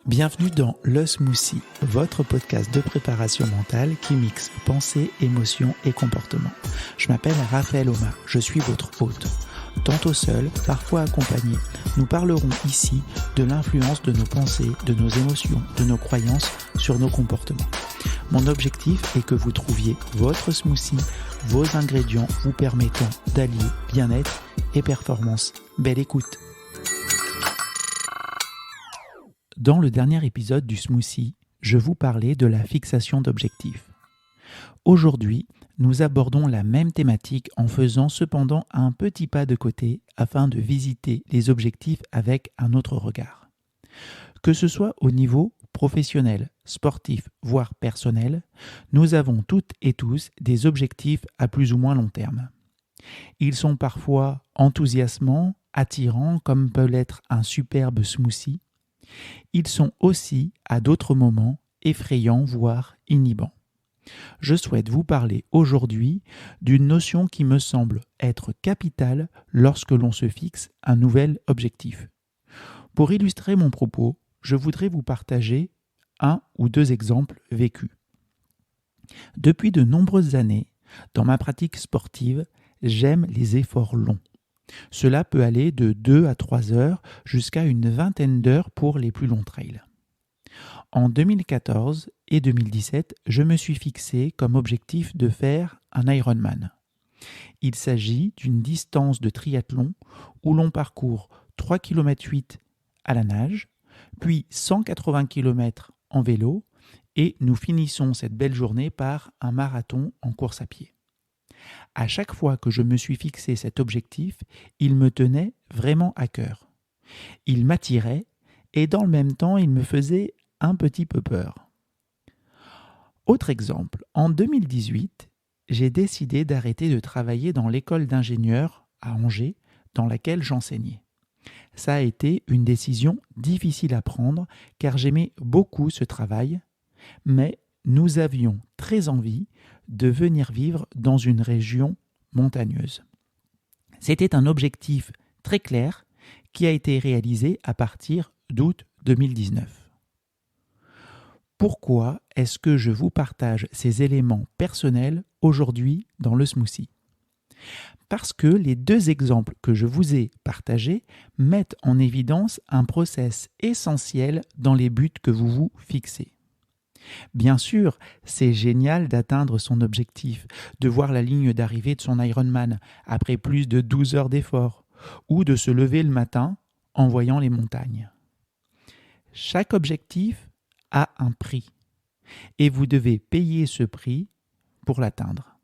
Bienvenue dans Le Smoothie, votre podcast de préparation mentale qui mixe pensée, émotion et comportement. Je m'appelle Raphaël Omar, je suis votre hôte. Tantôt seul, parfois accompagné, nous parlerons ici de l'influence de nos pensées, de nos émotions, de nos croyances sur nos comportements. Mon objectif est que vous trouviez votre smoothie, vos ingrédients vous permettant d'allier bien-être et performance. Belle écoute! Dans le dernier épisode du Smoothie, je vous parlais de la fixation d'objectifs. Aujourd'hui, nous abordons la même thématique en faisant cependant un petit pas de côté afin de visiter les objectifs avec un autre regard. Que ce soit au niveau professionnel, sportif, voire personnel, nous avons toutes et tous des objectifs à plus ou moins long terme. Ils sont parfois enthousiasmants, attirants comme peut l'être un superbe smoothie. Ils sont aussi, à d'autres moments, effrayants, voire inhibants. Je souhaite vous parler aujourd'hui d'une notion qui me semble être capitale lorsque l'on se fixe un nouvel objectif. Pour illustrer mon propos, je voudrais vous partager un ou deux exemples vécus. Depuis de nombreuses années, dans ma pratique sportive, j'aime les efforts longs. Cela peut aller de 2 à 3 heures jusqu'à une vingtaine d'heures pour les plus longs trails. En 2014 et 2017, je me suis fixé comme objectif de faire un Ironman. Il s'agit d'une distance de triathlon où l'on parcourt 3,8 km à la nage, puis 180 km en vélo et nous finissons cette belle journée par un marathon en course à pied. À chaque fois que je me suis fixé cet objectif, il me tenait vraiment à cœur. Il m'attirait et dans le même temps, il me faisait un petit peu peur. Autre exemple, en 2018, j'ai décidé d'arrêter de travailler dans l'école d'ingénieurs à Angers, dans laquelle j'enseignais. Ça a été une décision difficile à prendre car j'aimais beaucoup ce travail, mais nous avions très envie de venir vivre dans une région montagneuse. C'était un objectif très clair qui a été réalisé à partir d'août 2019. Pourquoi est-ce que je vous partage ces éléments personnels aujourd'hui dans le smoothie ? Parce que les deux exemples que je vous ai partagés mettent en évidence un process essentiel dans les buts que vous vous fixez. Bien sûr, c'est génial d'atteindre son objectif, de voir la ligne d'arrivée de son Ironman après plus de 12 heures d'effort, ou de se lever le matin en voyant les montagnes. Chaque objectif a un prix, et vous devez payer ce prix pour l'atteindre.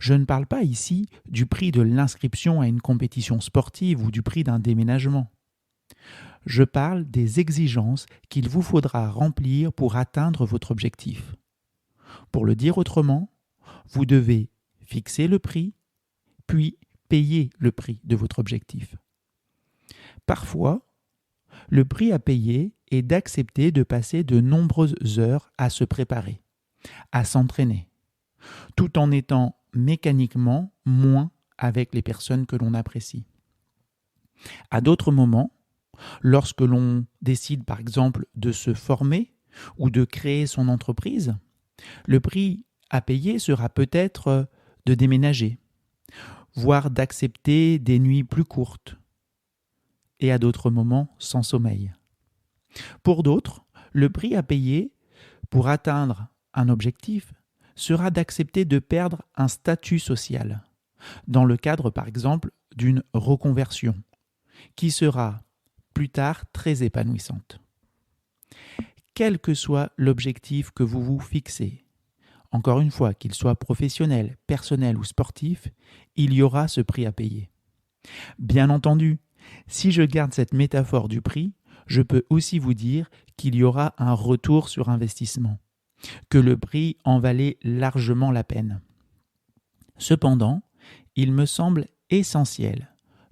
Je ne parle pas ici du prix de l'inscription à une compétition sportive ou du prix d'un déménagement. Je parle des exigences qu'il vous faudra remplir pour atteindre votre objectif. Pour le dire autrement, vous devez fixer le prix, puis payer le prix de votre objectif. Parfois, le prix à payer est d'accepter de passer de nombreuses heures à se préparer, à s'entraîner, tout en étant mécaniquement moins avec les personnes que l'on apprécie. À d'autres moments, lorsque l'on décide par exemple de se former ou de créer son entreprise, le prix à payer sera peut-être de déménager, voire d'accepter des nuits plus courtes, et à d'autres moments sans sommeil. Pour d'autres, le prix à payer pour atteindre un objectif sera d'accepter de perdre un statut social, dans le cadre par exemple d'une reconversion, qui sera plus tard très épanouissante. Quel que soit l'objectif que vous vous fixez, encore une fois, qu'il soit professionnel, personnel ou sportif, il y aura ce prix à payer. Bien entendu, si je garde cette métaphore du prix, je peux aussi vous dire qu'il y aura un retour sur investissement, que le prix en valait largement la peine. Cependant, il me semble essentiel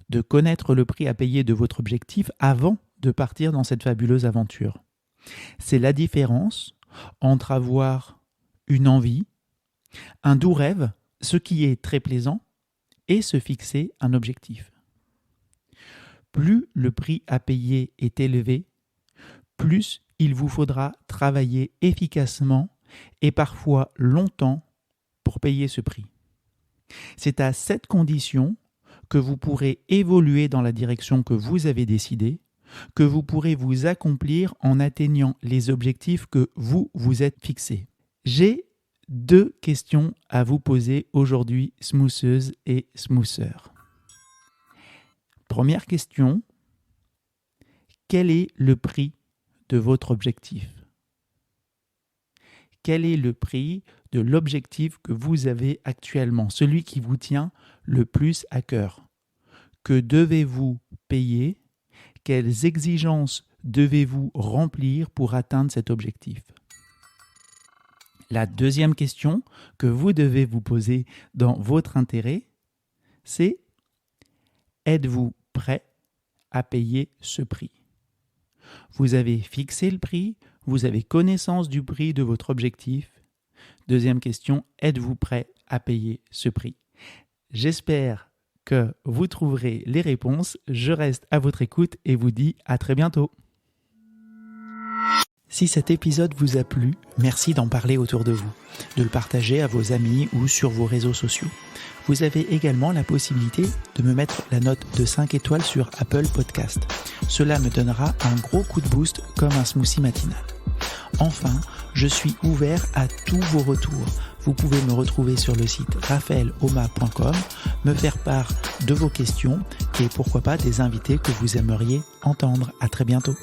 de connaître le prix à payer de votre objectif avant de partir dans cette fabuleuse aventure. C'est la différence entre avoir une envie, un doux rêve, ce qui est très plaisant, et se fixer un objectif. Plus le prix à payer est élevé, plus il vous faudra travailler efficacement et parfois longtemps pour payer ce prix. C'est à cette condition que vous pourrez évoluer dans la direction que vous avez décidée, que vous pourrez vous accomplir en atteignant les objectifs que vous vous êtes fixés. J'ai 2 questions à vous poser aujourd'hui, smootheuses et smootheurs. Première question, quel est le prix de votre objectif? Quel est le prix de l'objectif que vous avez actuellement, celui qui vous tient le plus à cœur? Que devez-vous payer? Quelles exigences devez-vous remplir pour atteindre cet objectif? La deuxième question que vous devez vous poser dans votre intérêt, c'est: êtes-vous prêt à payer ce prix? Vous avez fixé le prix, vous avez connaissance du prix de votre objectif. Deuxième question, êtes-vous prêt à payer ce prix? J'espère que vous trouverez les réponses. Je reste à votre écoute et vous dis à très bientôt. Si cet épisode vous a plu, merci d'en parler autour de vous, de le partager à vos amis ou sur vos réseaux sociaux. Vous avez également la possibilité de me mettre la note de 5 étoiles sur Apple Podcast. Cela me donnera un gros coup de boost comme un smoothie matinal. Enfin, je suis ouvert à tous vos retours. Vous pouvez me retrouver sur le site raphaeloma.com, me faire part de vos questions et pourquoi pas des invités que vous aimeriez entendre. À très bientôt.